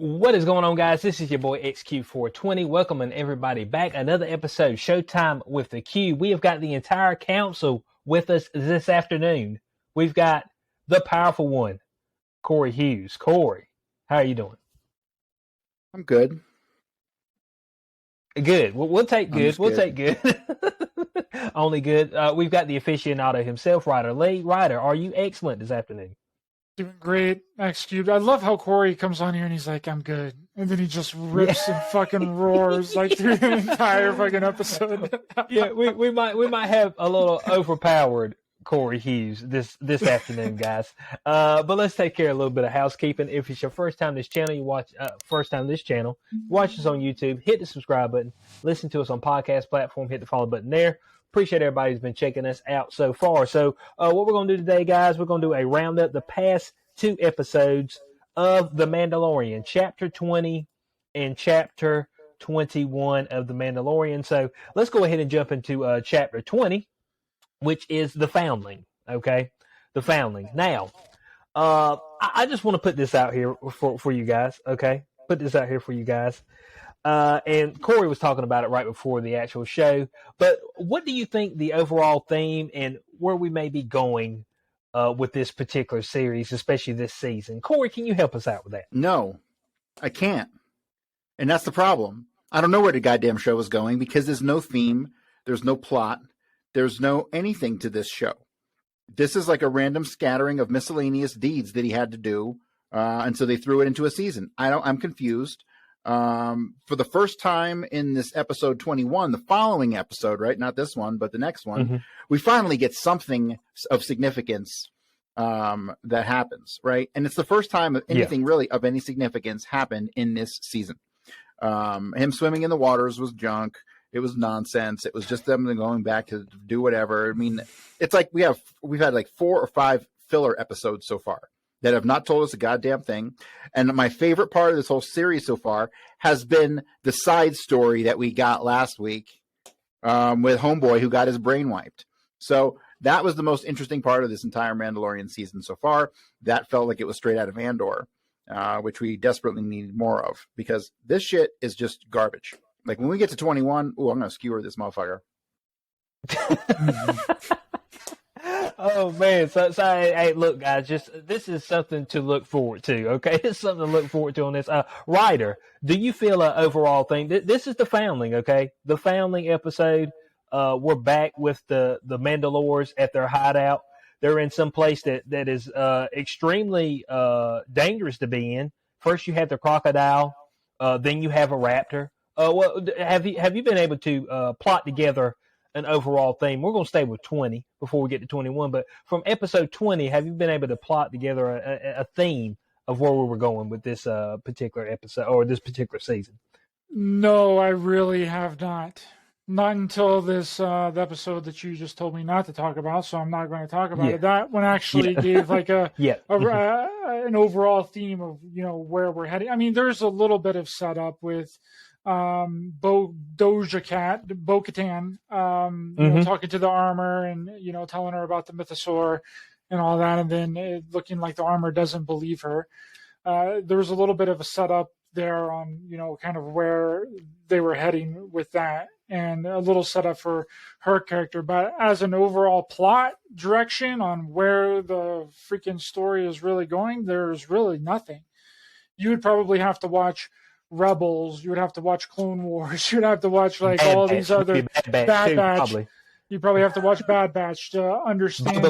What is going on, guys? This is your boy XQ420. Welcoming everybody back. Another episode, Showtime with the Q. We have got the entire council with us this afternoon. We've got the powerful one, Corey Hughes. Corey, how are you doing? I'm good. Good. We'll take good. We'll take good. Only good. We've got the aficionado himself, Ryder Lee. Ryder, are you excellent this afternoon? Doing great, X Cubed. I love how Corey comes on here and he's like, "I'm good," and then he just rips and fucking roars like through the entire fucking episode. Yeah, we might have a little overpowered Corey Hughes this afternoon, guys. But let's take care of a little bit of housekeeping. If it's your first time this channel, watch us on YouTube. Hit the subscribe button. Listen to us on podcast platform. Hit the follow button there. Appreciate everybody who's been checking us out so far. So what we're going to do today, guys, we're going to do a roundup, the past 2 episodes of The Mandalorian, Chapter 20 and Chapter 21 of The Mandalorian. So let's go ahead and jump into Chapter 20, which is The Foundling, okay? The Foundling. Now, I just want to put this out here for you guys, okay? Put this out here for you guys. And Corey was talking about it right before the actual show. But what do you think the overall theme and where we may be going with this particular series, especially this season? Corey, can you help us out with that? No, I can't. And that's the problem. I don't know where the goddamn show is going because there's no theme. There's no plot. There's no anything to this show. This is like a random scattering of miscellaneous deeds that he had to do. And so they threw it into a season. I'm confused. For the first time in this episode 21, the following episode, right? Not this one, but the next one, we finally get something of significance that happens, right? And it's the first time anything really of any significance happened in this season. Him swimming in the waters was junk. It was nonsense. It was just them going back to do whatever. I mean, it's like we've had like 4 or 5 filler episodes so far that have not told us a goddamn thing. And my favorite part of this whole series so far has been the side story that we got last week with Homeboy who got his brain wiped. So that was the most interesting part of this entire Mandalorian season so far. That felt like it was straight out of Andor, which we desperately need more of because this shit is just garbage. Like when we get to 21, I'm going to skewer this motherfucker. Oh man! So hey, look, guys, this is something to look forward to. Okay, it's something to look forward to on this. Ryder, do you feel an overall thing? This is the Foundling, okay? The Foundling episode. We're back with the Mandalorians at their hideout. They're in some place that is extremely dangerous to be in. First, you have the crocodile, then you have a raptor. Well, have you been able to plot together an overall theme? We're going to stay with 20 before we get to 21, but from episode 20, have you been able to plot together a theme of where we were going with this particular episode or this particular season? No, I really have not. Not until this the episode that you just told me not to talk about, so I'm not going to talk about it. That one actually gave like an overall theme of where we're heading. I mean, there's a little bit of setup with Bo-Katan, talking to the armor and telling her about the mythosaur and all that, and then it looking like the armor doesn't believe her. There was a little bit of a setup there on kind of where they were heading with that, and a little setup for her character. But as an overall plot direction on where the freaking story is really going, there's really nothing. You would probably have to watch Rebels, you would have to watch Clone Wars, you'd have to watch like all these other Bad Batch. You probably have to watch Bad Batch to understand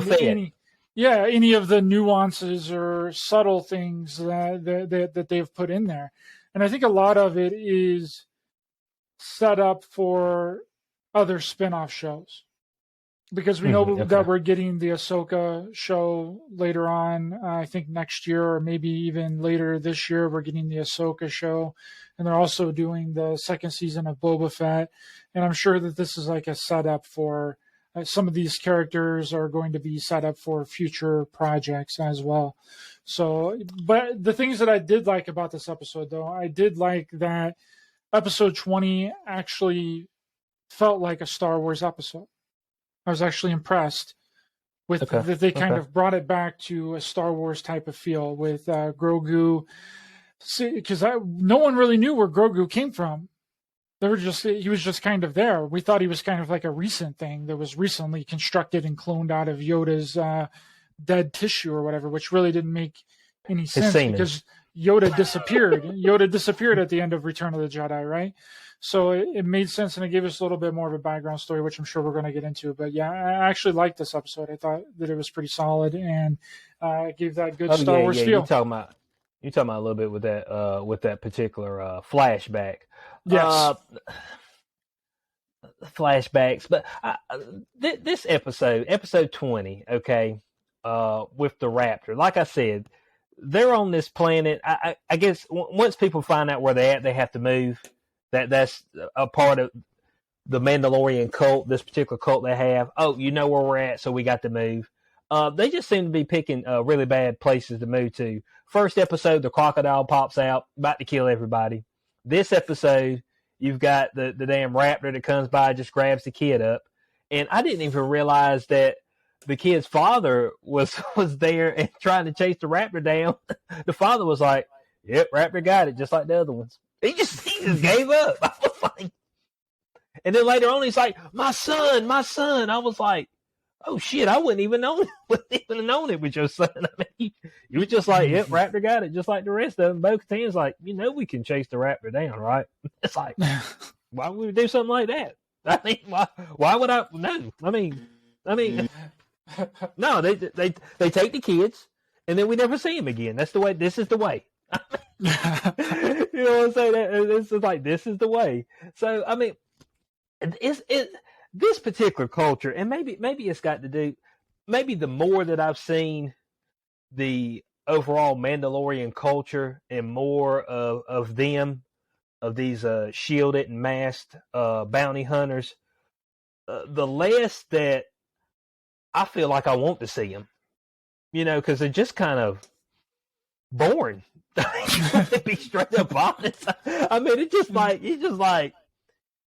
any of the nuances or subtle things that they've put in there. And I think a lot of it is set up for other spin-off shows. Because we know that we're getting the Ahsoka show later on, I think next year or maybe even later this year, we're getting the Ahsoka show. And they're also doing the 2nd season of Boba Fett. And I'm sure that this is like a setup for some of these characters are going to be set up for future projects as well. So, but the things that I did like about this episode, though, I did like that episode 20 actually felt like a Star Wars episode. I was actually impressed with that they kind of brought it back to a Star Wars type of feel with Grogu See, because no one really knew where Grogu came from. He was just kind of there. We thought he was kind of like a recent thing that was recently constructed and cloned out of Yoda's dead tissue or whatever, which really didn't make any sense because Yoda disappeared. Yoda disappeared at the end of Return of the Jedi, right? So it made sense, and it gave us a little bit more of a background story, which I'm sure we're going to get into. But yeah, I actually liked this episode. I thought that it was pretty solid and gave that good Star Wars feel. You're talking about a little bit with that particular flashback. Yes. Flashbacks, but this episode 20, okay, with the Raptor, like I said, they're on this planet. I guess once people find out where they're at, they have to move. That's a part of the Mandalorian cult, this particular cult they have. Oh, you know where we're at, so we got to move. They just seem to be picking really bad places to move to. First episode, the crocodile pops out, about to kill everybody. This episode, you've got the damn raptor that comes by, just grabs the kid up. And I didn't even realize that the kid's father was there and trying to chase the raptor down. The father was like, yep, raptor got it, just like the other ones. He just gave up. I was like, and then later on, he's like, my son. I was like, oh shit, I wouldn't even have known it was your son. I mean, you were just like, yep, raptor got it, just like the rest of them. Bo-Katan's like, we can chase the raptor down, right? It's like, why would we do something like that? I mean, why would I? No, I mean, no, they take the kids, and then we never see them again. That's the way. This is the way. You know what I'm saying? This is the way. So I mean, this particular culture, and maybe it's got to do, maybe the more that I've seen the overall Mandalorian culture and more of them, of these shielded and masked bounty hunters, the less that I feel like I want to see them, because they're just kind of boring. To be straight up honest, I mean, it's just like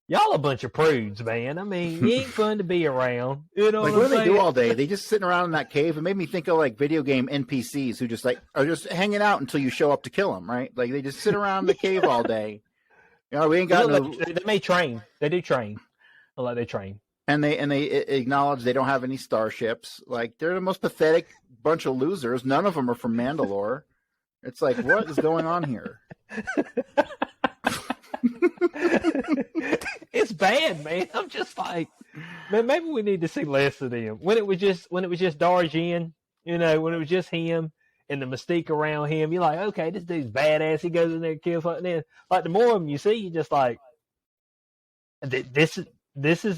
y'all a bunch of prudes, man. I mean, it ain't fun to be around. You know, what do they do all day? They just sitting around in that cave. It made me think of like video game NPCs who just are just hanging out until you show up to kill them, right? Like they just sit around in the cave all day. We ain't got no. They may train. They do train. Like they train. And they acknowledge they don't have any starships. Like they're the most pathetic bunch of losers. None of them are from Mandalore. It's like, what is going on here? It's bad, man. I'm just like, man, maybe we need to see less of them. When it was just Darjin, when it was just him and the mystique around him, you're like, okay, this dude's badass. He goes in there and kills something. And then, like, the more of them you see, you're just like, this is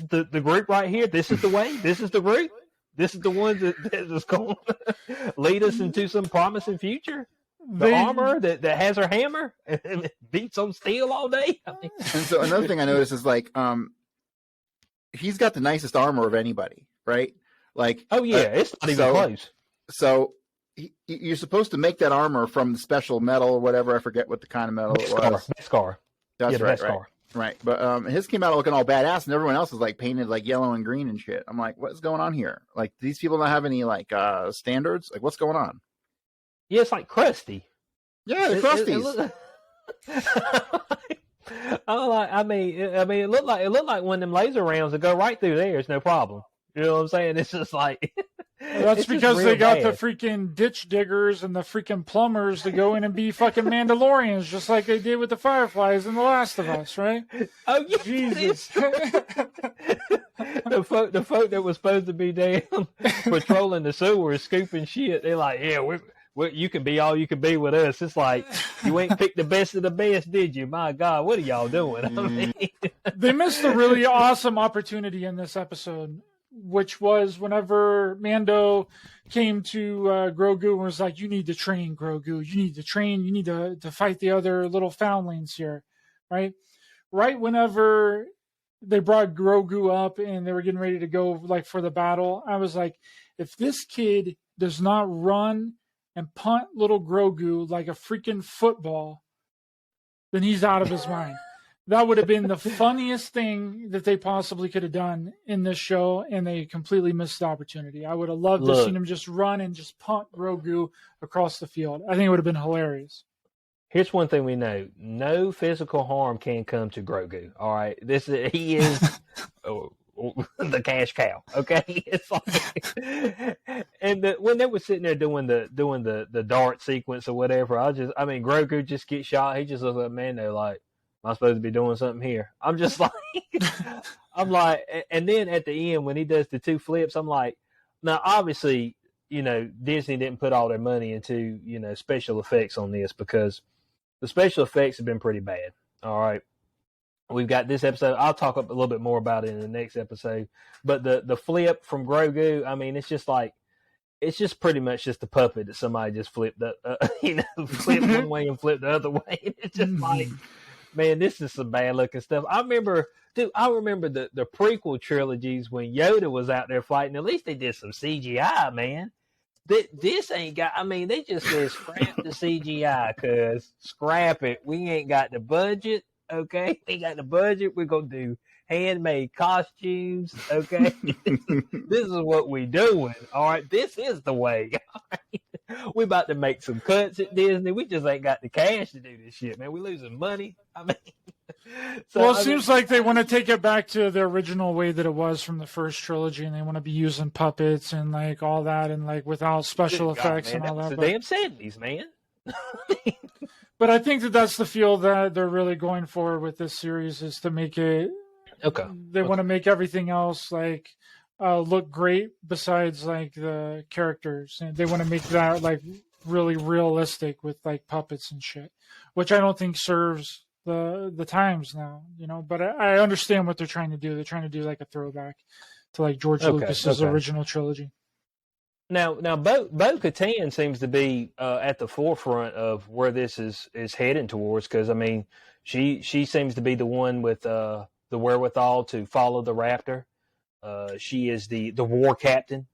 the group right here. This is the way. This is the group. This is the ones that's going to lead us into some promising future. The armor that has her hammer and beats on steel all day. I mean. And so another thing I noticed is like, he's got the nicest armor of anybody, right? Like, oh yeah, it's not even close. So you're supposed to make that armor from the special metal or whatever. I forget what the kind of metal it was. Beskar. That's right. Right. But his came out looking all badass, and everyone else is like painted like yellow and green and shit. I'm like, what's going on here? Like, these people don't have any like standards. Like, what's going on? Yeah, it's like crusty. Yeah, the crusties. It looked like one of them laser rounds that go right through there. It's no problem. You know what I'm saying? It's just like that's because they got the freaking ditch diggers and the freaking plumbers to go in and be fucking Mandalorians, just like they did with the Fireflies in The Last of Us, right? Oh yeah, Jesus. The folk that was supposed to be damn patrolling the sewers, scooping shit. They're like, yeah, you can be all you can be with us. It's like, you ain't picked the best of the best, did you? My God, what are y'all doing? I mean, they missed a really awesome opportunity in this episode, which was whenever Mando came to Grogu and was like, you need to train, Grogu. You need to train. You need to fight the other little foundlings here, right? Right whenever they brought Grogu up and they were getting ready to go like for the battle, I was like, if this kid does not run and punt little Grogu like a freaking football, then he's out of his mind. That would have been the funniest thing that they possibly could have done in this show, and they completely missed the opportunity. I would have loved to see him just run and just punt Grogu across the field. I think it would have been hilarious. Here's one thing we know: no physical harm can come to Grogu. All right, he is the cash cow. Okay, it's like, and when they were sitting there doing the dart sequence or whatever, Grogu just gets shot. He just looks like, man, they're like, am I supposed to be doing something here? I'm just like, I'm like, and then at the end when he does the 2 flips, I'm like, now obviously, Disney didn't put all their money into special effects on this because the special effects have been pretty bad. All right. We've got this episode. I'll talk a little bit more about it in the next episode. But the flip from Grogu, it's just pretty much just a puppet that somebody just flipped flipped one way and flipped the other way. It's just like, man, this is some bad looking stuff. I remember the prequel trilogies when Yoda was out there fighting. At least they did some CGI, man. This ain't got. They just said scrap the CGI, cause scrap it. We ain't got the budget. Okay, we got the budget. We're gonna do handmade costumes. Okay, this is what we doing. All right, this is the way. All right? We about to make some cuts at Disney. We just ain't got the cash to do this shit, man. We losing money. It seems like they want to take it back to the original way that it was from the first trilogy, and they want to be using puppets and like all that, and like without special effects and all that. The damn 70s, man. But I think that's the feel that they're really going for with this series is to make it. Okay. They want to make everything else like look great besides like the characters, and they want to make that like really realistic with like puppets and shit, which I don't think serves the times now, but I understand what they're trying to do. They're trying to do like a throwback to like George Lucas's original trilogy. Now, Bo-Katan seems to be at the forefront of where this is heading towards, because she seems to be the one with the wherewithal to follow the Raptor. She is the war captain,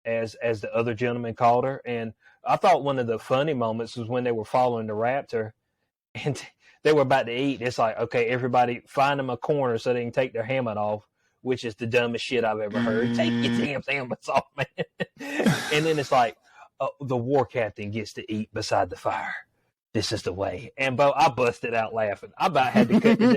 as the other gentleman called her. And I thought one of the funny moments was when they were following the Raptor, and they were about to eat. It's like, okay, everybody find them a corner so they can take their helmet off, which is the dumbest shit I've ever heard. Take your damn helmets off, man. And then it's like, the war captain gets to eat beside the fire. This is the way. And Bo, I busted out laughing. I about had to cut the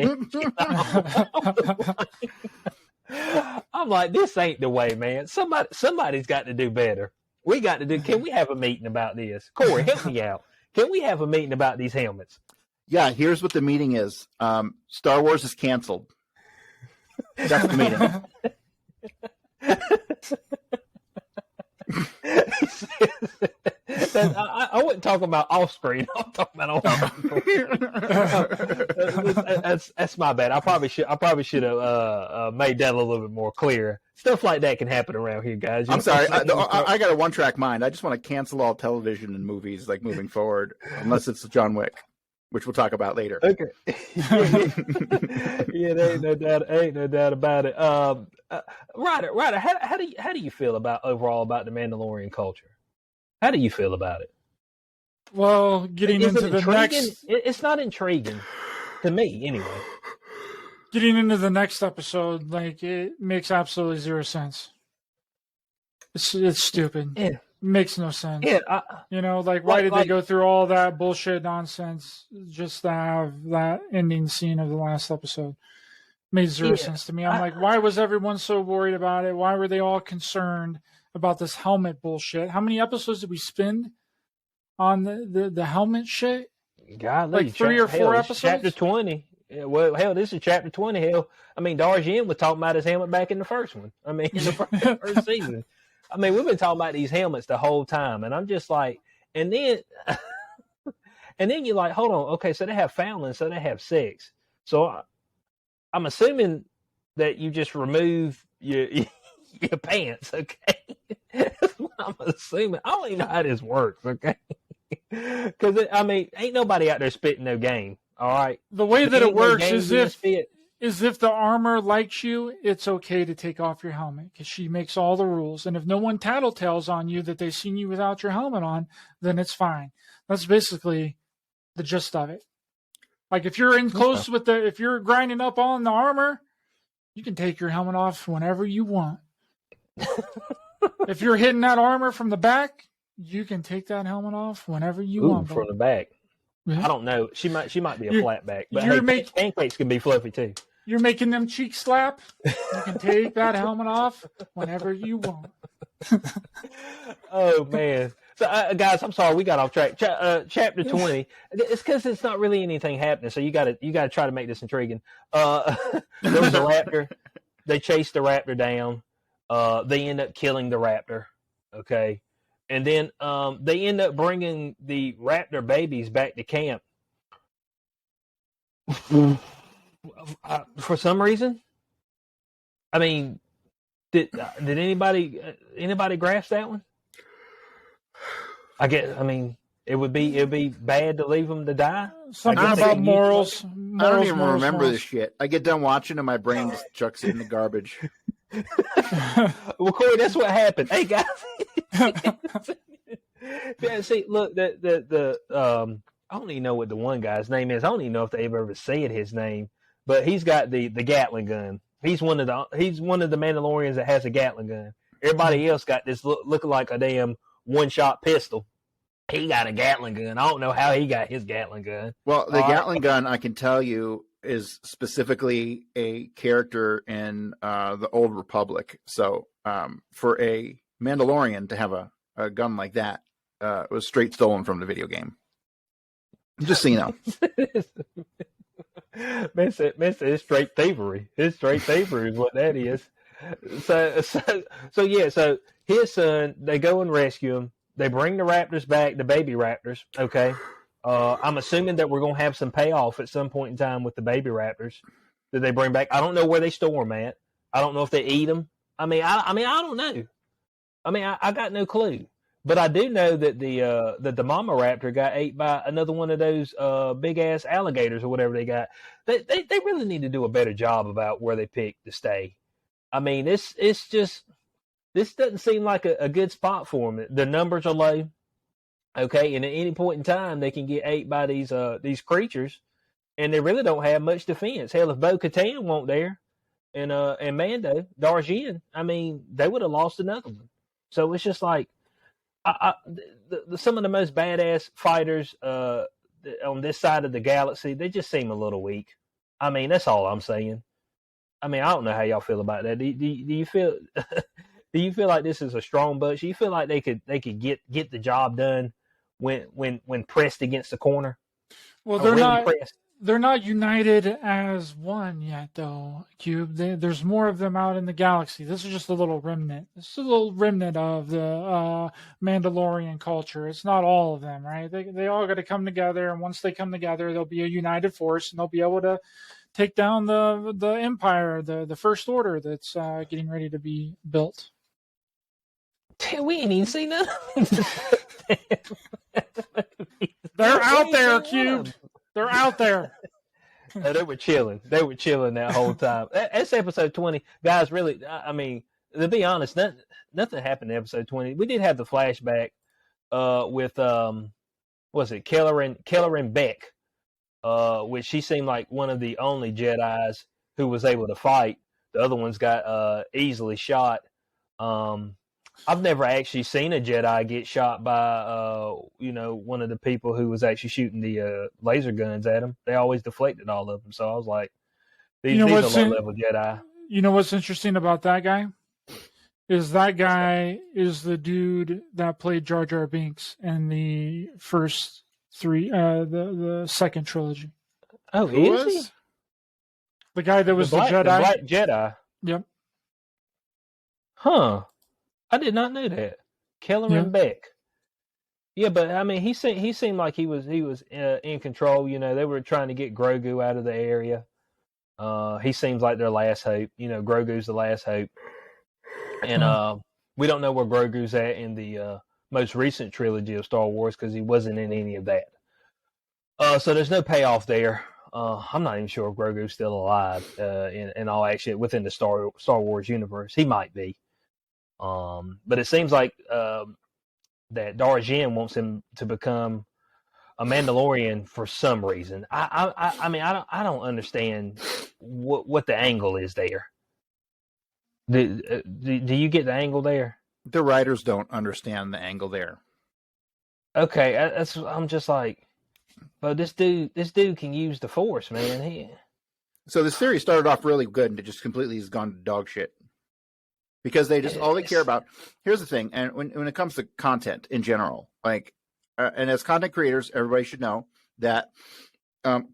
damn. I'm like, this ain't the way, man. Somebody's got to do better. We got to do. Can we have a meeting about this? Corey, help me out. Can we have a meeting about these helmets? Yeah, here's what the meeting is. Star Wars is canceled. That's the meeting. I wasn't talking about off screen. I'm talking about on screen. That's my bad. I probably should have made that a little bit more clear. Stuff like that can happen around here, guys. I'm sorry. I got a one-track mind. I just want to cancel all television and movies like moving forward, unless it's John Wick, which we'll talk about later. Okay. Yeah, there ain't no doubt about it. Ryder, how do you feel overall about the Mandalorian culture? How do you feel about it? Well, getting into the next, it's not intriguing to me anyway. Getting into the next episode, like it makes absolutely zero sense. It's stupid. Yeah. It makes no sense. Yeah, why did they go through all that bullshit nonsense just to have that ending scene of the last episode? Made zero sense to me. I'm like, why was everyone so worried about it? Why were they all concerned about this helmet bullshit? How many episodes did we spend on the helmet shit? God, like 3 or 4 episodes. Chapter 20. Yeah, well, hell, this is chapter 20. Hell, Darjen was talking about his helmet back in the first one. In the first season. We've been talking about these helmets the whole time, and I'm just like, and then you're like, hold on, okay, so they have foundlings, so they have sex. So I'm assuming that you just remove your pants, okay? That's what I'm assuming. I don't even know how this works, okay? Because ain't nobody out there spitting no game. All right. The way that it works is if the armor likes you, it's okay to take off your helmet because she makes all the rules. And if no one tattletales on you that they've seen you without your helmet on, then it's fine. That's basically the gist of it. Like if you're in close if you're grinding up on the armor, you can take your helmet off whenever you want. If you're hitting that armor from the back, you can take that helmet off whenever you want. From the back. I don't know. She might be a flatback, but pancakes can be fluffy too. You're making them cheeks slap. You can take that helmet off whenever you want. Oh man! So guys, I'm sorry we got off track. Chapter 20. It's because it's not really anything happening, so you got to try to make this intriguing. There was a raptor. They chased the raptor down. They end up killing the raptor. Okay, and then they end up bringing the raptor babies back to camp. For some reason, I mean, did anybody grasp that one? I mean, it would be bad to leave them to die. Something about morals. I don't even remember this shit. I get done watching and my brain just chucks it in the garbage. Well, Corey, that's what happened. Hey guys, yeah. See, look, the I don't even know what the one guy's name is. I don't even know if they've ever said his name, but he's got the Gatling gun. He's one of the Mandalorians that has a Gatling gun. Everybody else got this looking like a damn one-shot pistol. He got a Gatling gun. I don't know how he got his Gatling gun. Well, the Gatling gun, I can tell you, is specifically a character in the Old Republic. So for a Mandalorian to have a gun like that, it was straight stolen from the video game. Just so you know. Man said it's straight thievery. It's straight thievery is what that is. So yeah, so his son, they go and rescue him. They bring the raptors back, the baby raptors. Okay. I'm assuming that we're going to have some payoff at some point in time with the baby raptors that they bring back. I don't know where they store them at. I don't know if they eat them. I mean, I don't know. I mean, I got no clue. But I do know that the mama raptor got ate by another one of those big ass alligators or whatever they got. They really need to do a better job about where they pick to stay. I mean, this doesn't seem like a good spot for them. The numbers are low. Okay, and at any point in time, they can get ate by these creatures, and they really don't have much defense. Hell, if Bo-Katan won't there, and Mando, Darjin, I mean, they would have lost another one. So it's just like, some of the most badass fighters on this side of the galaxy, they just seem a little weak. I mean, that's all I'm saying. I mean, I don't know how y'all feel about that. Do you feel do you feel like this is a strong bunch? Do you feel like they could get the job done when pressed against the corner? Well, they're not united as one yet, though, Cube. There's more of them out in the galaxy. This is just a little remnant. This is a little remnant of the Mandalorian culture. It's not all of them, right? They all got to come together, and once they come together, they'll be a united force, and they'll be able to take down the Empire, the First Order that's getting ready to be built. We ain't even seen none. They're out there, Cube. They're out there. No, they were chilling. They were chilling that whole time. That's episode 20. Guys, really, I mean, to be honest, nothing happened in episode 20. We did have the flashback with, was it Kelleran Beck, which she seemed like one of the only Jedis who was able to fight. The other ones got easily shot. I've never actually seen a Jedi get shot by, one of the people who was actually shooting the laser guns at him. They always deflected all of them. So I was like, these are low-level Jedi. You know what's interesting about that guy? That guy is the dude that played Jar Jar Binks in the first three, the second trilogy. Oh, Who is was? he? The guy that was the Jedi. The Black Jedi. Yep. Huh. I did not know that. Kelleran Beck. Yeah, but I mean, he seemed like he was in control. You know, they were trying to get Grogu out of the area. He seems like their last hope. You know, Grogu's the last hope, and we don't know where Grogu's at in the most recent trilogy of Star Wars because he wasn't in any of that. So there's no payoff there. I'm not even sure if Grogu's still alive in all actually within the Star Wars universe. He might be. But it seems like that Darjin wants him to become a Mandalorian for some reason. I mean, I don't understand what the angle is there. Do you get the angle there? The writers don't understand the angle there. Okay, I'm just like, But this dude can use the Force, man. So the series started off really good, and it just completely has gone to dog shit. Because they just all they care about. Here's the thing, and when it comes to content in general, like, and as content creators, everybody should know that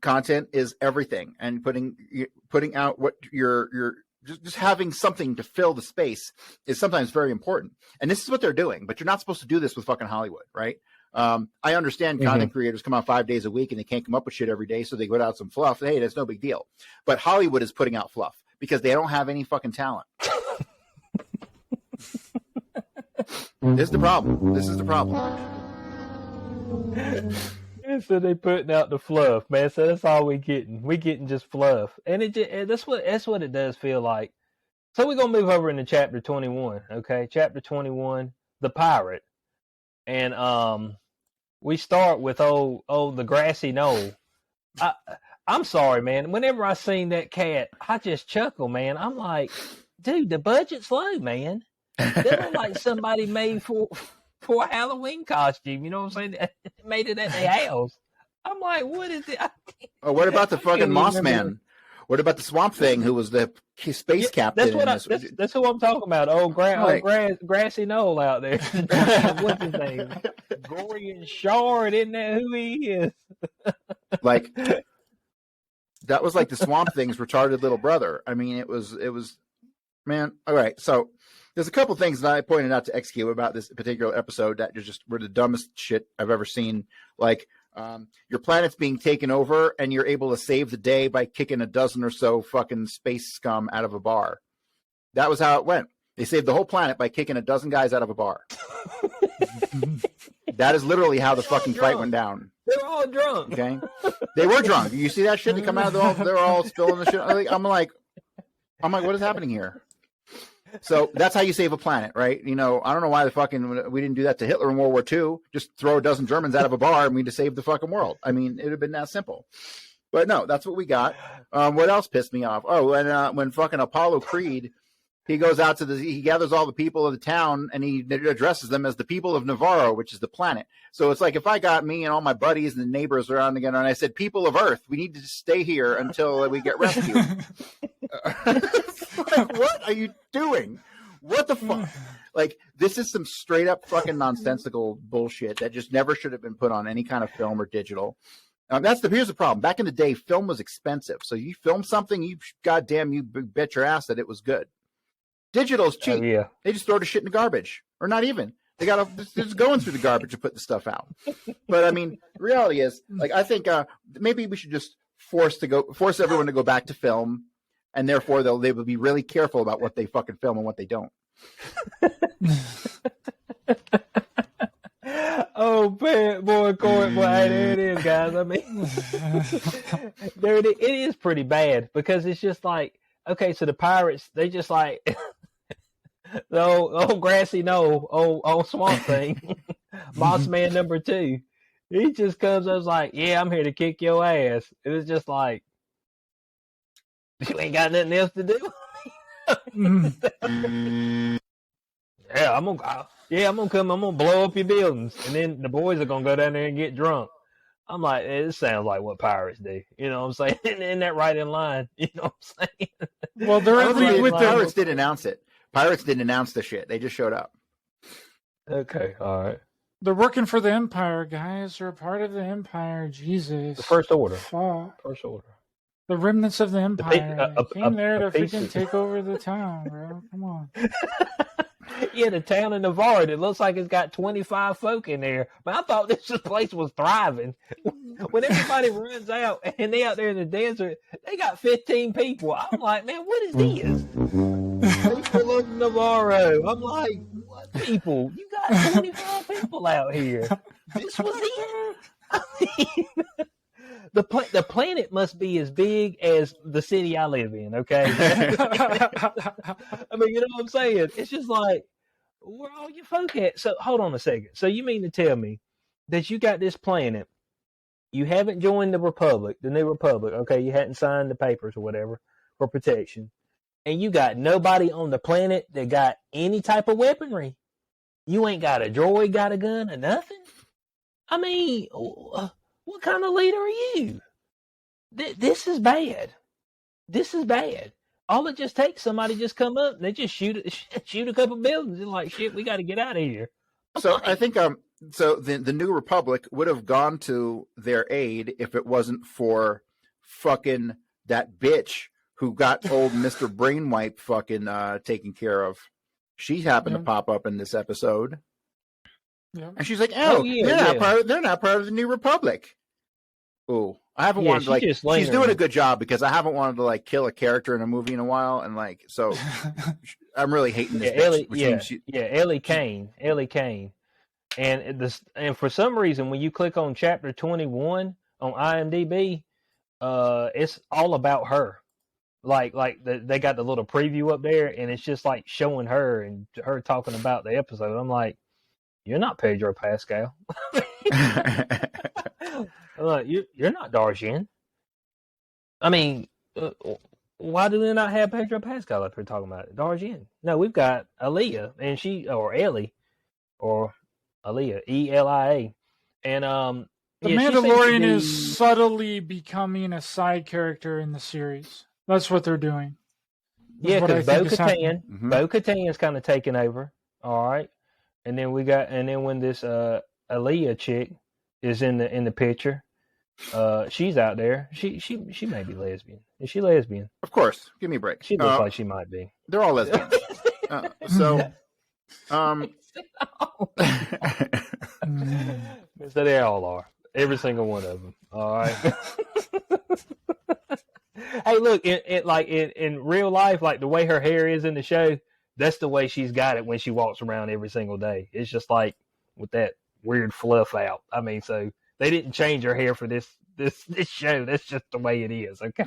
content is everything, and putting out what you're just having something to fill the space is sometimes very important. And this is what they're doing, but you're not supposed to do this with fucking Hollywood, right? I understand content creators come out 5 days a week and they can't come up with shit every day, so they put out some fluff. Hey, that's no big deal. But Hollywood is putting out fluff because they don't have any fucking talent. This is the problem. So they putting out the fluff, man. So that's all we getting. We getting just fluff, and that's what it does feel like. So we're gonna move over into chapter 21. Okay, chapter 21, the pirate, and we start with the grassy knoll. I'm sorry, man. Whenever I seen that cat, I just chuckle, man. I'm like, dude, the budget's low, man. They look like somebody made for a Halloween costume. You know what I'm saying? Made it at their house. I'm like, what is it? What about the fucking Moss Man? What about the Swamp Thing, who was the space captain? That's who I'm talking about. Grassy knoll out there. What's his name? Gorian Shard, isn't that who he is? Like, that was like the Swamp Thing's retarded little brother. I mean, it was, man. All right, so there's a couple things that I pointed out to XQ about this particular episode that just were the dumbest shit I've ever seen. Like, your planet's being taken over, and you're able to save the day by kicking a dozen or so fucking space scum out of a bar. That was how it went. They saved the whole planet by kicking a dozen guys out of a bar. That is literally how the fucking fight went down. They were all drunk. Okay, they were drunk. You see that shit? They come out of they're all spilling the shit. I'm like, what is happening here? So that's how you save a planet, right? You know, I don't know why we didn't do that to Hitler in World War II. Just throw a dozen Germans out of a bar and we just save the fucking world. I mean, it would have been that simple. But no, that's what we got. What else pissed me off? Oh, and when fucking Apollo Creed, he goes out he gathers all the people of the town and he addresses them as the people of Navarro, which is the planet. So it's like if I got me and all my buddies and the neighbors around together and I said, people of Earth, we need to stay here until we get rescued. Like, what are you doing? What the fuck? Like, this is some straight up fucking nonsensical bullshit that just never should have been put on any kind of film or digital. Here's the problem. Back in the day, film was expensive. So you film something, you bet your ass that it was good. Digital is cheap. Yeah. They just throw the shit in the garbage, or not even. They're just going through the garbage to put the stuff out. But I mean, the reality is, like, I think maybe we should just force everyone to go back to film, and therefore they will be really careful about what they fucking film and what they don't. Oh, boy, Corey, there it is, guys. I mean, it is pretty bad because it's just like, okay, so the pirates, they just like the old grassy knoll, old Swamp Thing, Moss Man number 2. He just comes up like, yeah, I'm here to kick your ass. It was just like, you ain't got nothing else to do. Yeah, I'm gonna come. I'm gonna blow up your buildings, and then the boys are gonna go down there and get drunk. I'm like, this sounds like what pirates do. You know what I'm saying? Isn't that right in line? You know what I'm saying? Well, Pirates didn't announce it. Pirates didn't announce the shit. They just showed up. Okay, all right. They're working for the Empire, guys. They're a part of the Empire. Jesus. The First Order. Fuck. First Order. The remnants of the Empire came there to freaking take over the town, bro. Come on. Yeah, the town of Navarre. It looks like it's got 25 folk in there. But I thought this place was thriving. When everybody runs out and they out there in the desert, they got 15 people. I'm like, man, what is this? People of Navarro. I'm like, what people? You got 25 people out here. This was it? I mean, the planet must be as big as the city I live in, okay? I mean, you know what I'm saying? It's just like, where all your folk at? So, hold on a second. So, you mean to tell me that you got this planet, you haven't joined the Republic, the new Republic, okay? You hadn't signed the papers or whatever for protection, and you got nobody on the planet that got any type of weaponry? You ain't got a droid, got a gun, or nothing? I mean, What kind of leader are you? This is bad. This is bad. All it just takes, somebody just come up and they just shoot a couple buildings. They're like, shit, we got to get out of here. So I think so the New Republic would have gone to their aid if it wasn't for fucking that bitch who got old Mr. Brainwipe fucking taken care of. She happened to pop up in this episode. Yeah. And she's like, they're not part of the New Republic. Oh, I haven't wanted to, like, she's doing a good job because I haven't wanted to, like, kill a character in a movie in a while, and, like, so I'm really hating this bitch. Ellie Kane. And for some reason, when you click on chapter 21 on IMDb, it's all about her. Like they got the little preview up there, and it's just like showing her and her talking about the episode. I'm like, you're not Pedro Pascal. I'm like, you're not Darjin. I mean, why do they not have Pedro Pascal up here talking about it? Darjin. No, we've got Aaliyah, and Ellie, or Aaliyah, Elia, and the Mandalorian is subtly becoming a side character in the series. That's what they're doing. Yeah, because Bo-Katan is kind of taking over. All right, and then when this Aaliyah chick is in the picture, she's out there. She may be lesbian. Is she lesbian? Of course. Give me a break. She looks like she might be. They're all lesbians. So they all are. Every single one of them. All right. Hey, look, in real life, like the way her hair is in the show, that's the way she's got it when she walks around every single day. It's just like with that weird fluff out. I mean, so they didn't change her hair for this show. That's just the way it is. Okay.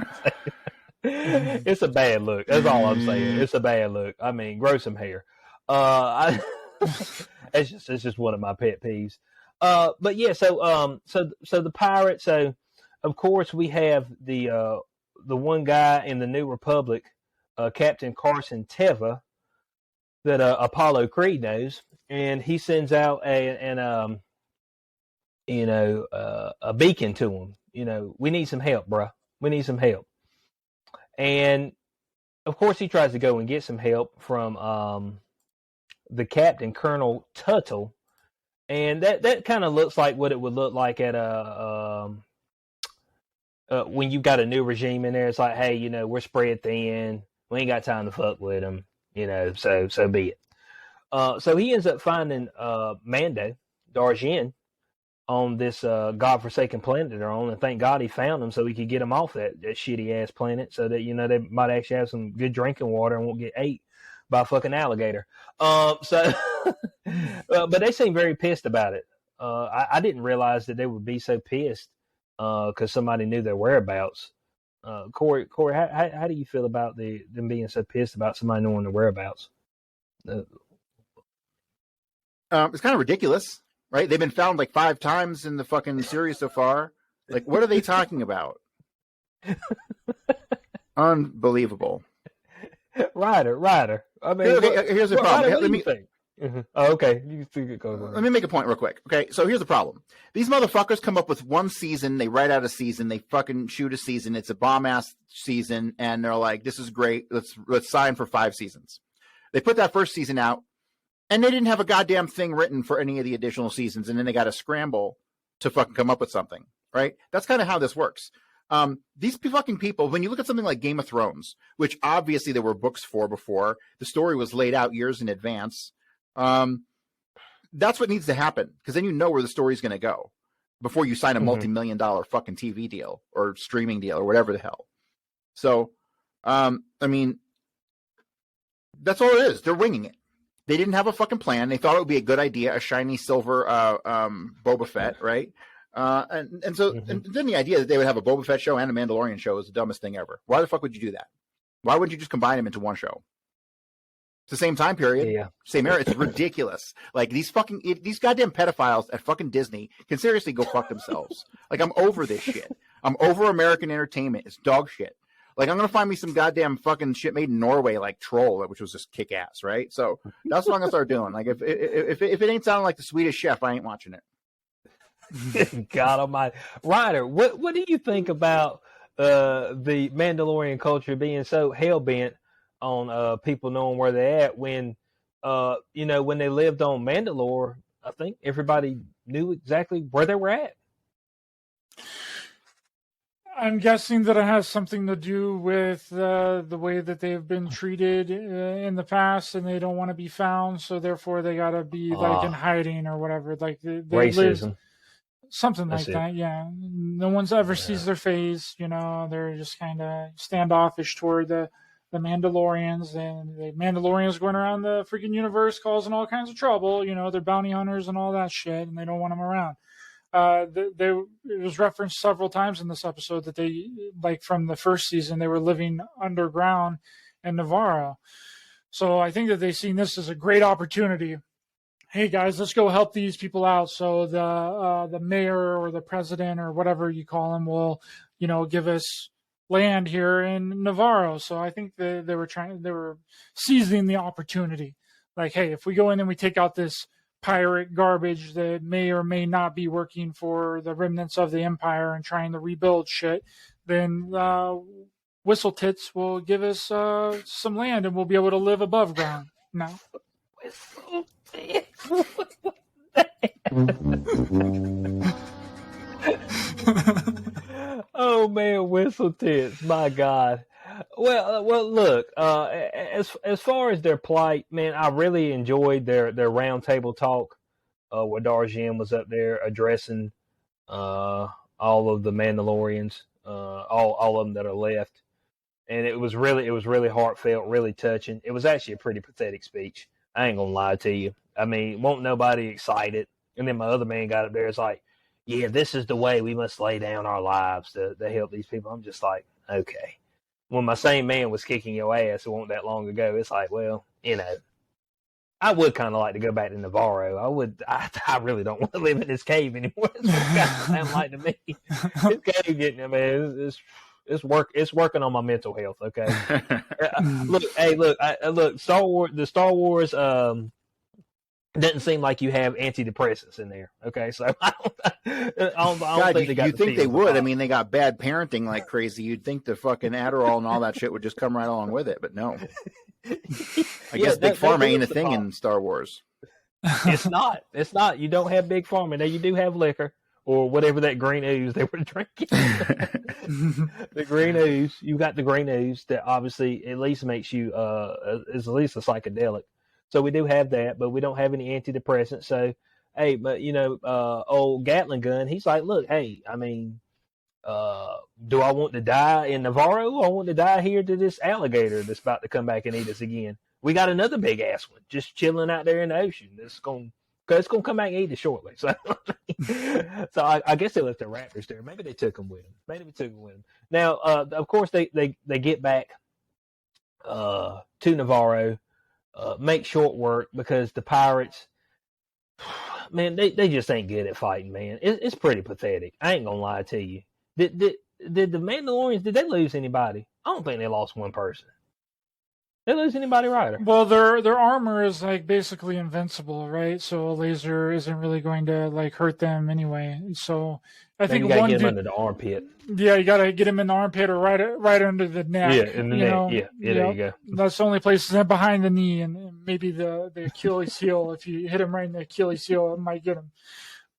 It's a bad look. That's all I'm saying. It's a bad look. I mean, grow some hair. It's just one of my pet peeves. But yeah, so the pirate. So of course we have the one guy in the New Republic, Captain Carson Teva, that Apollo Creed knows, and he sends out a beacon to him. We need some help, bruh. We need some help. And of course he tries to go and get some help from the captain, Colonel Tuttle, and that kind of looks like what it would look like at when you got a new regime in there. It's like, hey, we're spread thin. We ain't got time to fuck with them. So be it. So he ends up finding Mando Darjin on this godforsaken planet they're on, and thank God he found them so he could get them off that shitty ass planet, so that they might actually have some good drinking water and won't get ate by a fucking alligator. But they seem very pissed about it. I didn't realize that they would be so pissed because somebody knew their whereabouts. Corey, how do you feel about them being so pissed about somebody knowing their whereabouts? It's kind of ridiculous, right? They've been found like 5 times in the fucking series so far. Like, what are they talking about? Unbelievable. Ryder. I mean, here's the problem. What do you think? Mm-hmm. Oh, okay. Let me make a point real quick. Okay, so here's the problem. These motherfuckers come up with one season, they write out a season, they fucking shoot a season. It's a bomb ass season, and they're like, "This is great. Let's sign for 5 seasons." They put that first season out, and they didn't have a goddamn thing written for any of the additional seasons, and then they got to scramble to fucking come up with something. Right? That's kind of how this works. These fucking people, when you look at something like Game of Thrones, which obviously there were books for before, the story was laid out years in advance. That's what needs to happen, because then you know where the story's going to go before you sign a multi-million-dollar fucking TV deal or streaming deal or whatever the hell. So, I mean, that's all it is. They're winging it. They didn't have a fucking plan. They thought it would be a good idea, a shiny silver Boba Fett, right? And then the idea that they would have a Boba Fett show and a Mandalorian show is the dumbest thing ever. Why the fuck would you do that? Why wouldn't you just combine them into one show? It's the same time period, same era. It's ridiculous. Like, these goddamn pedophiles at fucking Disney can seriously go fuck themselves. Like, I'm over this shit. I'm over American entertainment. It's dog shit. Like, I'm gonna find me some goddamn fucking shit made in Norway, like Troll, which was just kick ass, right? So that's what I'm gonna start doing. Like, if it ain't sounding like the Swedish Chef, I ain't watching it. God Almighty, Ryder, what do you think about the Mandalorian culture being so hell bent on people knowing where they're at when when they lived on Mandalore? I think everybody knew exactly where they were at. I'm guessing that it has something to do with the way that they've been treated in the past, and they don't want to be found, so therefore they got to be like in hiding or whatever. Like they live Racism. something That's like it. that. Yeah, no one's ever sees their face. They're just kind of standoffish toward the Mandalorians, and the Mandalorians going around the freaking universe causing all kinds of trouble. They're bounty hunters and all that shit, and they don't want them around. It was referenced several times in this episode that they, like from the first season, they were living underground in Navarro. So I think that they've seen this as a great opportunity. Hey guys, let's go help these people out. So the mayor or the president or whatever you call him will, give us land here in Navarro. So I think they were seizing the opportunity. Like, hey, if we go in and we take out this pirate garbage that may or may not be working for the remnants of the Empire and trying to rebuild shit, then Whistle Tits will give us some land and we'll be able to live above ground now. Whistle Tits. Oh man, Whistle Tits, my God. Well, look. As far as their plight, man, I really enjoyed their roundtable talk. Where Darjin was up there addressing all of the Mandalorians, all of them that are left, and it was really heartfelt, really touching. It was actually a pretty pathetic speech. I ain't gonna lie to you. I mean, won't nobody excited. And then my other man got up there. It's like, yeah, this is the way we must lay down our lives to help these people. I'm just like, okay. When my same man was kicking your ass, it wasn't that long ago. It's like, well, I would kind of like to go back to Navarro. I really don't want to live in this cave anymore. That's what it kind of sounds like to me. This cave getting, man, it's working on my mental health. Okay. Look, Star Wars. The Star Wars doesn't seem like you have antidepressants in there. Okay, so I don't think they got. You think they would? I mean, they got bad parenting like crazy. You'd think the fucking Adderall and all that shit would just come right along with it, but no. I guess Big Pharma ain't a thing in Star Wars. It's not. It's not. You don't have Big Pharma. Now you do have liquor or whatever that green ooze they were drinking. The green ooze. You got the green ooze that obviously at least makes you is at least a psychedelic. So we do have that, but we don't have any antidepressants. So, hey, but old Gatling gun, he's like, look, hey, I mean, do I want to die in Navarro or I want to die here to this alligator that's about to come back and eat us again? We got another big ass one just chilling out there in the ocean. It's going to come back and eat us shortly. So, I guess they left the raptors there. Maybe they took them with them. Now, of course, they get back to Navarro. Make short work because the pirates, man, they just ain't good at fighting, man. It's pretty pathetic. I ain't gonna lie to you. Did the Mandalorians, did they lose anybody? I don't think they lost one person. They lose anybody, Ryder? Well, their armor is like basically invincible, right? So a laser isn't really going to like hurt them anyway. So I think you gotta get him under the armpit. Yeah, you gotta get him in the armpit or right under the neck. Yeah, in the neck. Yeah, there you go. That's the only place behind the knee and maybe the Achilles heel. If you hit him right in the Achilles heel, it might get him.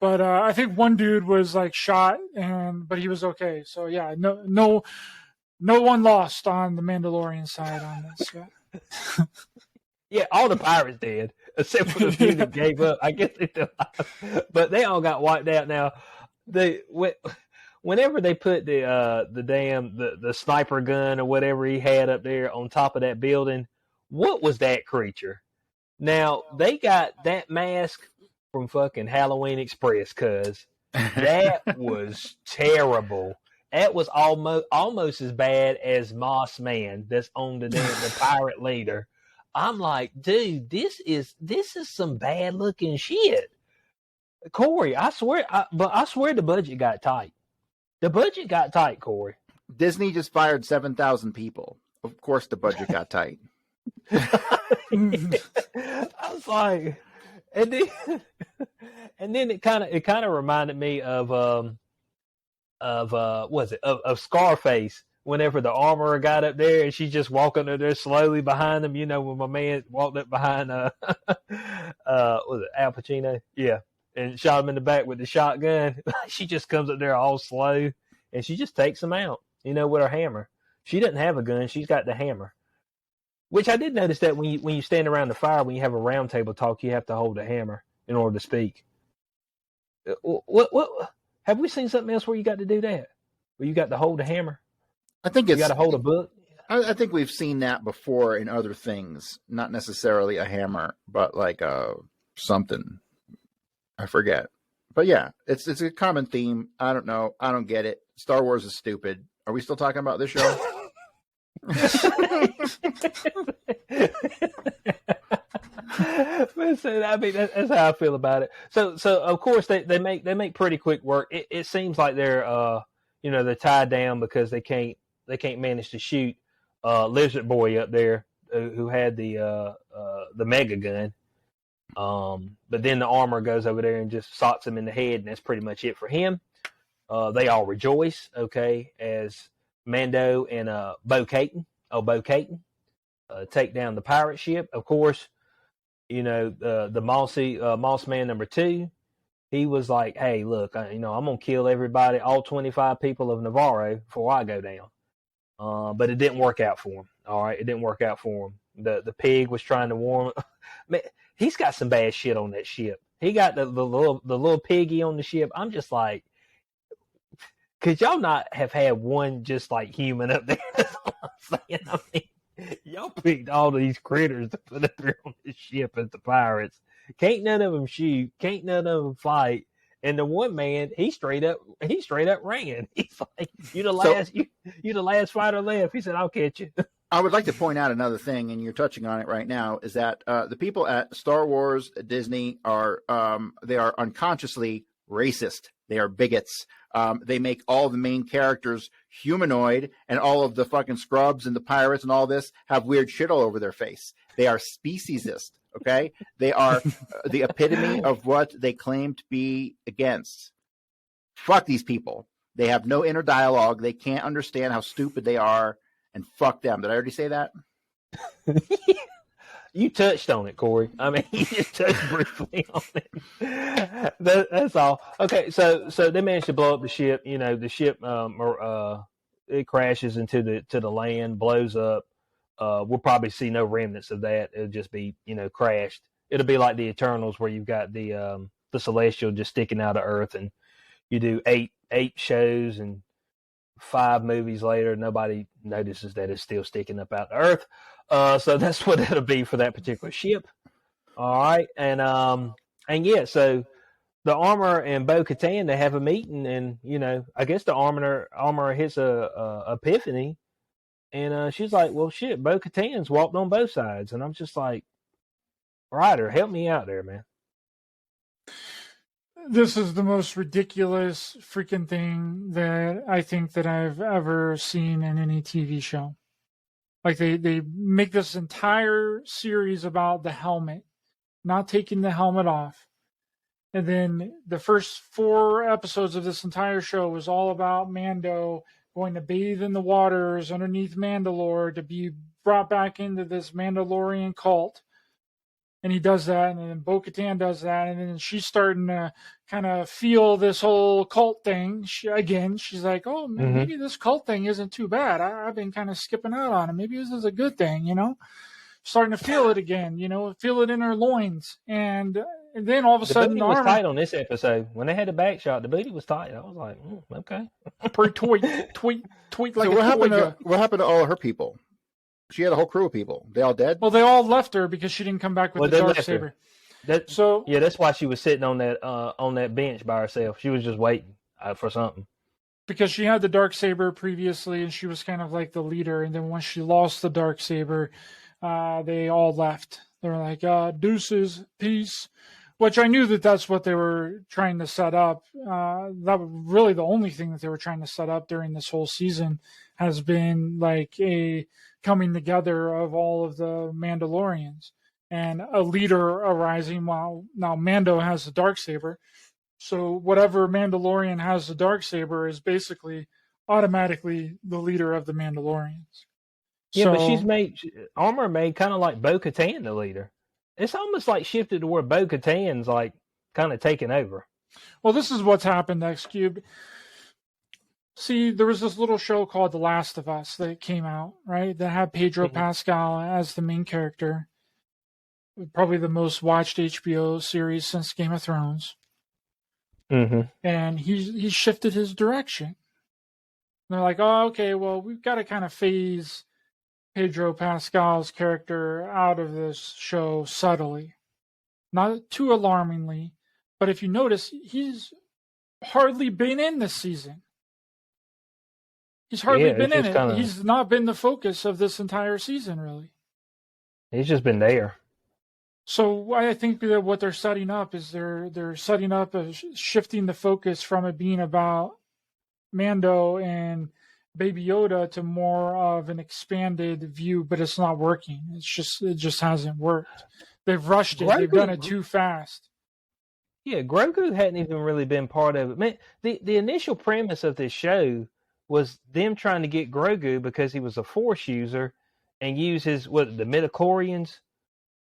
But I think one dude was like shot, but he was okay. So yeah, no one lost on the Mandalorian side on this. Yeah, all the pirates did, except for the few that gave up. I guess they still alive, but they all got wiped out. Now, whenever they put the sniper gun or whatever he had up there on top of that building, what was that creature? Now they got that mask from fucking Halloween Express, cuz that was terrible. That was almost as bad as Moss Man that's on the pirate leader. I'm like, dude, this is some bad looking shit. Corey, I swear the budget got tight. The budget got tight, Corey. Disney just fired 7,000 people. Of course the budget got tight. I was like, and then and then it kind of reminded me of Scarface. Whenever the armorer got up there and she's just walking up there slowly behind him, when my man walked up behind was it Al Pacino? Yeah. And shot him in the back with the shotgun. She just comes up there all slow and she just takes him out, with her hammer. She doesn't have a gun, she's got the hammer. Which I did notice that when you stand around the fire, when you have a round table talk, you have to hold a hammer in order to speak. What have we seen something else where you got to do that? Where you got to hold a hammer? I think you got to hold a book. I think we've seen that before in other things, not necessarily a hammer, but like something. I forget. But yeah, it's a common theme. I don't know. I don't get it. Star Wars is stupid. Are we still talking about this show? Listen, I mean that's how I feel about it. So of course they make pretty quick work. It seems like they're they're tied down because they can't manage to shoot Lizard Boy up there who had the mega gun. But then the armor goes over there and just sots him in the head, and that's pretty much it for him. They all rejoice, okay, as Mando and Bo-Katan take down the pirate ship. Of course, the Moss Man number 2, he was like, hey, look, I'm going to kill everybody, all 25 people of Navarro before I go down. But it didn't work out for him. All right, it didn't work out for him. The pig was trying to warn him. Man, he's got some bad shit on that ship. He got the little piggy on the ship. I'm just like, could y'all not have had one just like human up there? That's all I'm saying. I mean, y'all picked all these critters to put up there on the ship as the pirates. Can't none of them shoot. Can't none of them fight. And the one man, he straight up ran. He's like, you the last fighter left. He said, I'll catch you. I would like to point out another thing, and you're touching on it right now, is that the people at Star Wars, Disney are they are unconsciously racist. They are bigots. They make all the main characters humanoid, and all of the fucking scrubs and the pirates and all this have weird shit all over their face. They are speciesist. Okay, they are the epitome of what they claim to be against. Fuck these people. They have no inner dialogue. They can't understand how stupid they are, and fuck them. Did I already say that? You touched on it, Corey. I mean, you just touched briefly on it. That's all. Okay, so they managed to blow up the ship. The ship it crashes into the land, blows up. We'll probably see no remnants of that. It'll just be, crashed. It'll be like the Eternals, where you've got the Celestial just sticking out of Earth, and you do eight shows, and 5 movies later, nobody notices that it's still sticking up out of Earth. So that's what it'll be for that particular ship. All right, and yeah, so the armor and Bo-Katan, they have a meeting, and I guess the armor hits a epiphany. And she's like, well, shit, Bo-Katan's walked on both sides. And I'm just like, Ryder, help me out there, man. This is the most ridiculous freaking thing that I think that I've ever seen in any TV show. Like, they make this entire series about the helmet, not taking the helmet off. And then the first 4 episodes of this entire show was all about Mando going to bathe in the waters underneath Mandalore to be brought back into this Mandalorian cult. And he does that, and then Bo-Katan does that, and then she's starting to kind of feel this whole cult thing. She's like, oh, maybe this cult thing isn't too bad. I've been kind of skipping out on it. Maybe this is a good thing, Starting to feel it again, feel it in her loins. And then all of a sudden, the booty was tight on this episode. When they had the back shot, the booty was tight. I was like, okay. Pretty tweet like so what happened to all of her people? She had a whole crew of people. They all dead? Well, they all left her because she didn't come back with the Darksaber. That's why she was sitting on that bench by herself. She was just waiting for something. Because she had the Darksaber previously, and she was kind of like the leader. And then once she lost the Darksaber, they all left. They were like, deuces, peace. Which I knew that's what they were trying to set up. That was really the only thing that they were trying to set up during this whole season, has been like a coming together of all of the Mandalorians. and a leader arising. While now Mando has the Darksaber, so whatever Mandalorian has the Darksaber is basically automatically the leader of the Mandalorians. Yeah, but So, Armor made kind of like Bo-Katan the leader. It's almost like shifted to where Bo-Katan's like kind of taking over. well, this is what's happened, X Cubed. See, there was this little show called The Last of Us that came out, right? That had Pedro Pascal as the main character. Probably the most watched HBO series since Game of Thrones. Mm-hmm. And he shifted his direction. And they're like, oh, okay, well, we've got to kind of phase Pedro Pascal's character out of this show subtly. Not too alarmingly, but if you notice, he's hardly been in this season. He's hardly been in it. He's not been the focus of this entire season, really. He's just been there. So I think that what they're setting up is they're setting up shifting the focus from it being about Mando and Baby Yoda to more of an expanded view, but it's not working. It just hasn't worked. They've rushed it. They've done it too fast. Yeah, Grogu hadn't even really been part of it. Man, the initial premise of this show was them trying to get Grogu because he was a Force user and use the midichlorians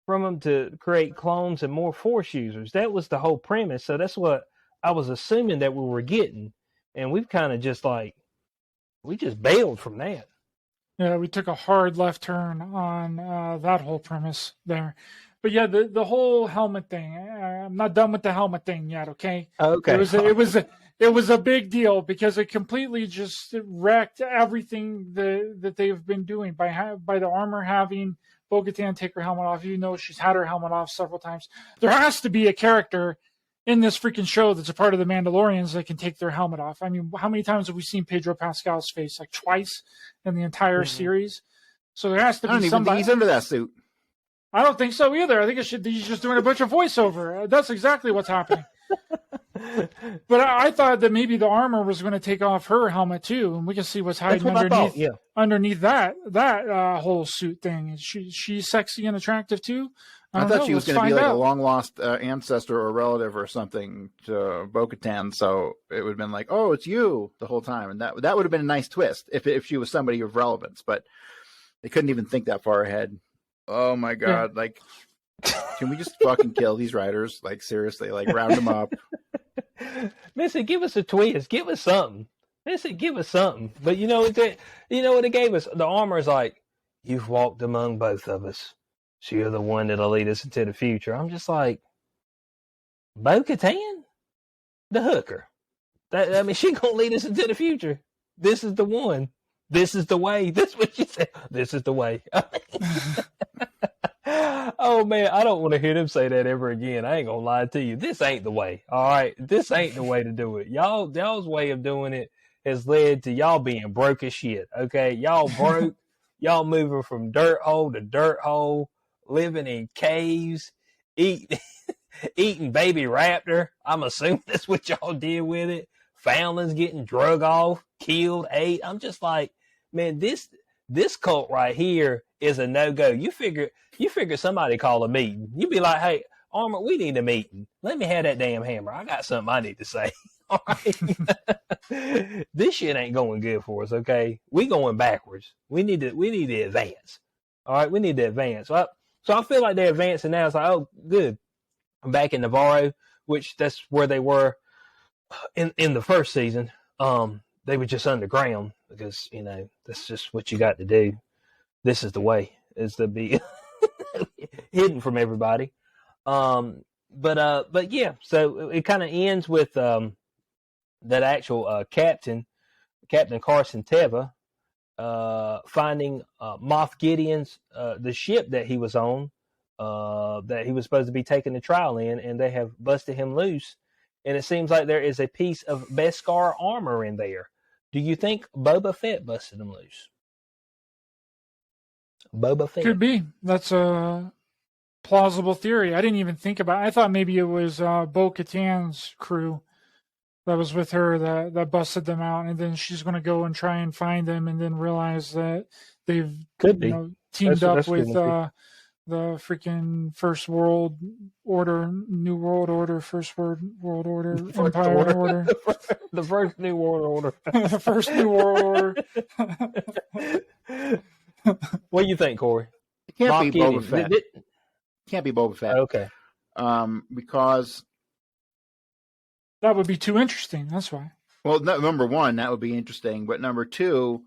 from him to create clones and more Force users. That was the whole premise. So that's what I was assuming that we were getting. And we've kind of just we just bailed from that. Yeah, we took a hard left turn on that whole premise there. But yeah, the whole helmet thing. I'm not done with the helmet thing yet. Okay. Okay. It was a big deal because it completely just wrecked everything that they've been doing by the armor having Bo-Katan take her helmet off. Even though she's had her helmet off several times, there has to be a character in this freaking show that's a part of the Mandalorians that can take their helmet off. I mean, how many times have we seen Pedro Pascal's face? Like twice in the entire series. So there has to be somebody. I don't even think he's under that suit. I don't think so either. I think he's just doing a bunch of voiceover. That's exactly what's happening. But I thought that maybe the armor was going to take off her helmet too, and we can see what's hiding underneath that whole suit thing. Is she sexy and attractive too? I thought she was going to be like a long lost ancestor or relative or something to Bo-Katan, so it would have been like, "Oh, it's you" the whole time, and that would have been a nice twist if she was somebody of relevance. But they couldn't even think that far ahead. Oh my god! Yeah. Like, can we just fucking kill these writers? Like, seriously, like round them up. Missy, give us a twist. Give us something. Missy, give us something. But you know what it gave us? The armor is like, you've walked among both of us. So you're the one that'll lead us into the future. I'm just like, Bo-Katan? The hooker. She gonna lead us into the future. This is the one. This is the way. That's what she said. This is the way. Oh man, I don't want to hear them say that ever again. I ain't gonna lie to you. This ain't the way. All right, this ain't the way to do it. Y'all's way of doing it has led to y'all being broke as shit. Okay, y'all broke. Y'all moving from dirt hole to dirt hole, living in caves, eating baby raptor. I'm assuming that's what y'all did with it. Foundlings getting drug off, killed, ate. I'm just like, man, this cult right here is a no-go. You figure somebody call a meeting. You be like, hey, Armor, we need a meeting. Let me have that damn hammer. I got something I need to say. All right. This shit ain't going good for us, okay? We going backwards. We need to advance. All right, we need to advance. So I feel like they're advancing now. It's like, oh, good. I'm back in Navarro, which that's where they were in the first season. They were just underground because, that's just what you got to do. This is the way, is to be hidden from everybody. But yeah, so it kind of ends with that actual Captain Carson Teva finding Moff Gideon's the ship that he was on, that he was supposed to be taking the trial in, and they have busted him loose. And it seems like there is a piece of Beskar armor in there. Do you think Boba Fett busted him loose? Boba Fett. Could be. That's a plausible theory. I didn't even think about it. I thought maybe it was Bo-Katan's crew that was with her that busted them out, and then she's going to go and try and find them, and then realize that they've teamed up with the freaking First World Order, New World Order, First World Order, First Empire Order, the first New World Order. the First New World Order. What do you think, Corey? It can't Moff be Gideon. Boba Fett. Can't be Boba Fett. Okay. Because That would be too interesting. That's why. well, number one, that would be interesting, but number two,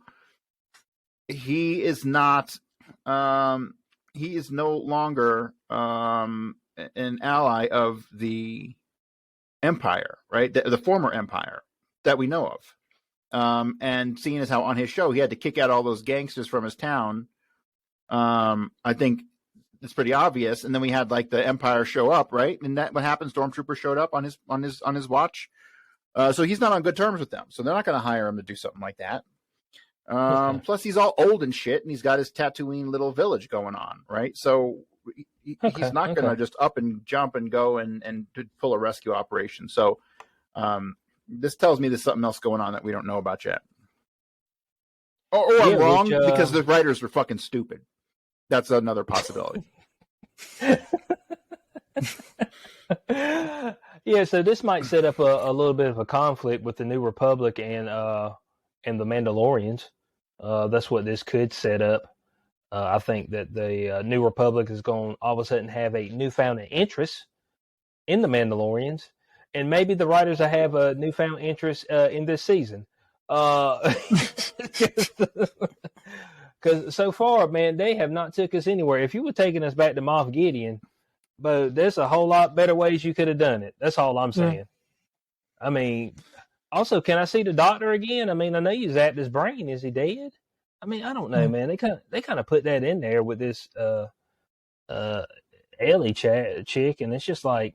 he is not. He is no longer an ally of the Empire, right? The former Empire that we know of. And seeing as how on his show he had to kick out all those gangsters from his town, I think it's pretty obvious. And then we had like the Empire show up, right? And that what happened? Stormtroopers showed up on his watch. So he's not on good terms with them. So they're not going to hire him to do something like that. Okay. Plus, he's all old and shit, and he's got his Tatooine little village going on, right? So he's not going to just up and jump and go and pull a rescue operation. So this tells me there's something else going on that we don't know about yet. Or I'm wrong, because the writers were fucking stupid. That's another possibility. Yeah, so this might set up a little bit of a conflict with the New Republic and the Mandalorians. That's what this could set up. I think that the New Republic is going to all of a sudden have a newfound interest in the Mandalorians, and maybe the writers will have a newfound interest in this season. Because so far, man, they have not took us anywhere. If you were taking us back to Moff Gideon, but there's a whole lot better ways you could have done it. That's all I'm saying. I mean, also, can I see the doctor again? I mean, I know you zapped his brain. Is he dead? I mean, I don't know, man. They kind of put that in there with this Ellie chick, and it's just like,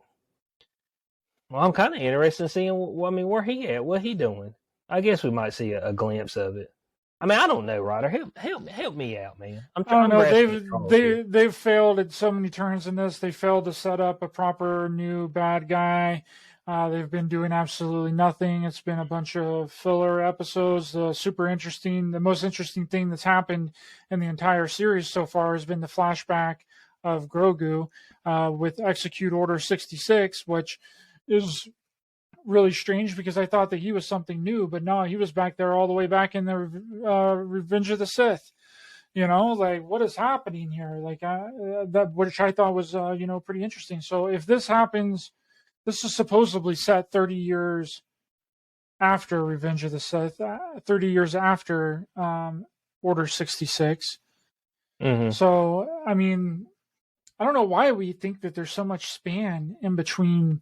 well, I'm kind of interested in seeing. Where he at? What he doing? I guess we might see a glimpse of it. I mean, I don't know, Ryder. Help me out, man. I don't know. They've failed at so many turns in this. They failed to set up a proper new bad guy. They've been doing absolutely nothing. It's been a bunch of filler episodes. Super interesting. The most interesting thing that's happened in the entire series so far has been the flashback of Grogu with Execute Order 66, which is really strange because I thought that he was something new, but no, he was back there all the way back in the Revenge of the Sith. You know, like what is happening here? Like that, which I thought was pretty interesting. So if this happens. This is supposedly set 30 years after Revenge of the Sith, 30 years after Order 66. Mm-hmm. So, I mean, I don't know why we think that there's so much span in between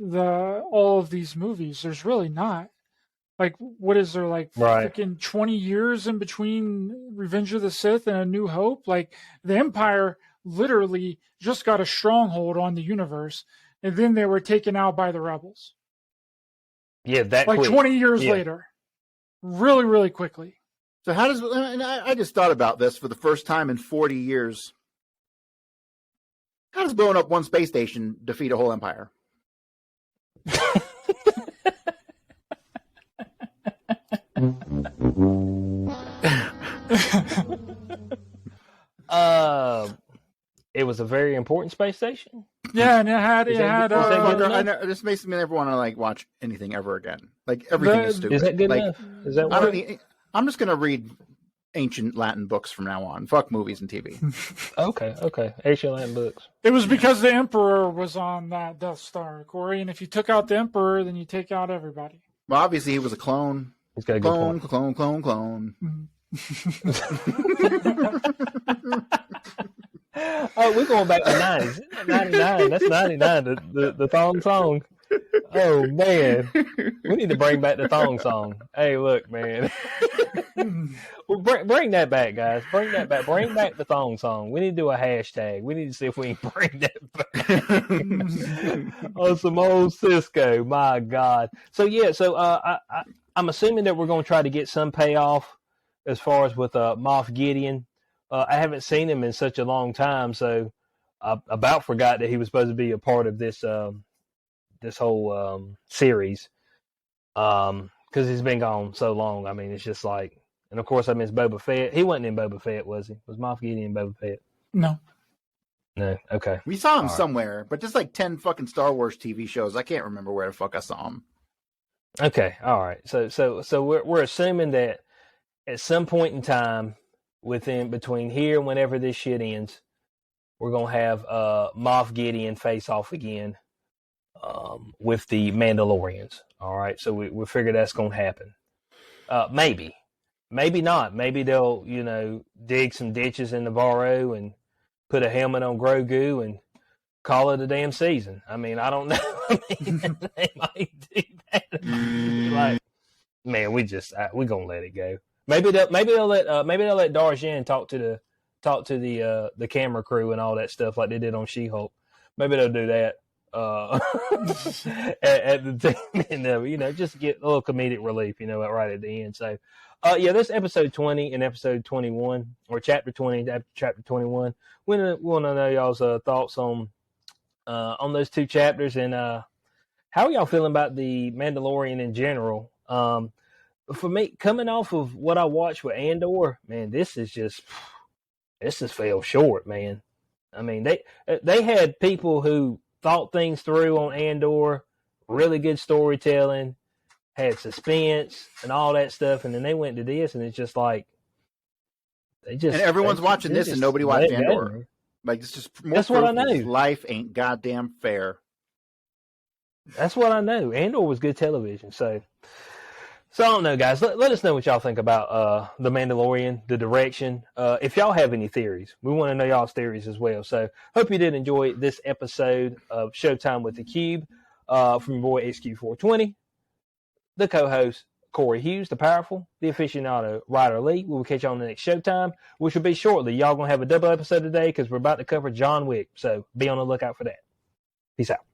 all of these movies. There's really not. Like, what is there, like, freaking 20 years in between Revenge of the Sith and A New Hope? Like, the Empire literally just got a stronghold on the universe, and then they were taken out by the rebels. Yeah, that like quick. 20 years later, really, really quickly. So how does? And I just thought about this for the first time in 40 years. How does blowing up one space station defeat a whole empire? It was a very important space station. Yeah, and it had. This makes me never want to like watch anything ever again. Like everything is stupid. Is that good enough? Is that I'm just gonna read ancient Latin books from now on. Fuck movies and TV. Okay. Ancient Latin books. It was because the Emperor was on that Death Star, Corey. And if you took out the Emperor, then you take out everybody. Well, obviously he was a clone. He's got a clone. Oh, we're going back to 90s. 99. That's 99. The thong song. Oh man, we need to bring back the thong song. Hey, look, man. Well, bring that back, guys. Bring that back. Bring back the thong song. We need to do a hashtag. We need to see if we can bring that back. Oh, some old Cisco. My God. So yeah. So I'm assuming that we're going to try to get some payoff as far as with Moff Gideon. I haven't seen him in such a long time, so I about forgot that he was supposed to be a part of this this whole series because he's been gone so long. I mean, it's just like, and of course, I mean, it's Boba Fett. He wasn't in Boba Fett, was he? Was Moff Gideon in Boba Fett? No. No. Okay. We saw him All right. somewhere, but just like 10 fucking Star Wars TV shows. I can't remember where the fuck I saw him. Okay. All right. So we're assuming that at some point in time between here and whenever this shit ends, we're gonna have Moff Gideon face off again with the Mandalorians. All right. So we figure that's gonna happen. Maybe not. Maybe they'll dig some ditches in Navarro and put a helmet on Grogu and call it a damn season. I mean, I don't know. I mean, they might do that. Like, man, we're gonna let it go. Maybe they'll let Darjan talk to the camera crew and all that stuff like they did on She-Hulk. Maybe they'll do that at the end, just get a little comedic relief, right at the end. So, this episode 20 and episode 21, or chapter 20 to chapter 21. We want to know y'all's thoughts on those two chapters, and how are y'all feeling about the Mandalorian in general? For me, coming off of what I watched with Andor, man, this just fell short, man. I mean, they had people who thought things through on Andor, really good storytelling, had suspense and all that stuff, and then they went to this, and it's just like and everyone's watching this, and nobody watched Andor. Like, it's just more. That's what I know. Life ain't goddamn fair. That's what I know. Andor was good television, so I don't know, guys. Let us know what y'all think about the Mandalorian, the direction. If y'all have any theories, we want to know y'all's theories as well. So, hope you did enjoy this episode of Showtime with the Cube from your boy HQ420, the co-host Corey Hughes, the powerful, the aficionado Ryder Lee. We will catch you on the next Showtime, which will be shortly. Y'all gonna have a double episode today because we're about to cover John Wick. So, be on the lookout for that. Peace out.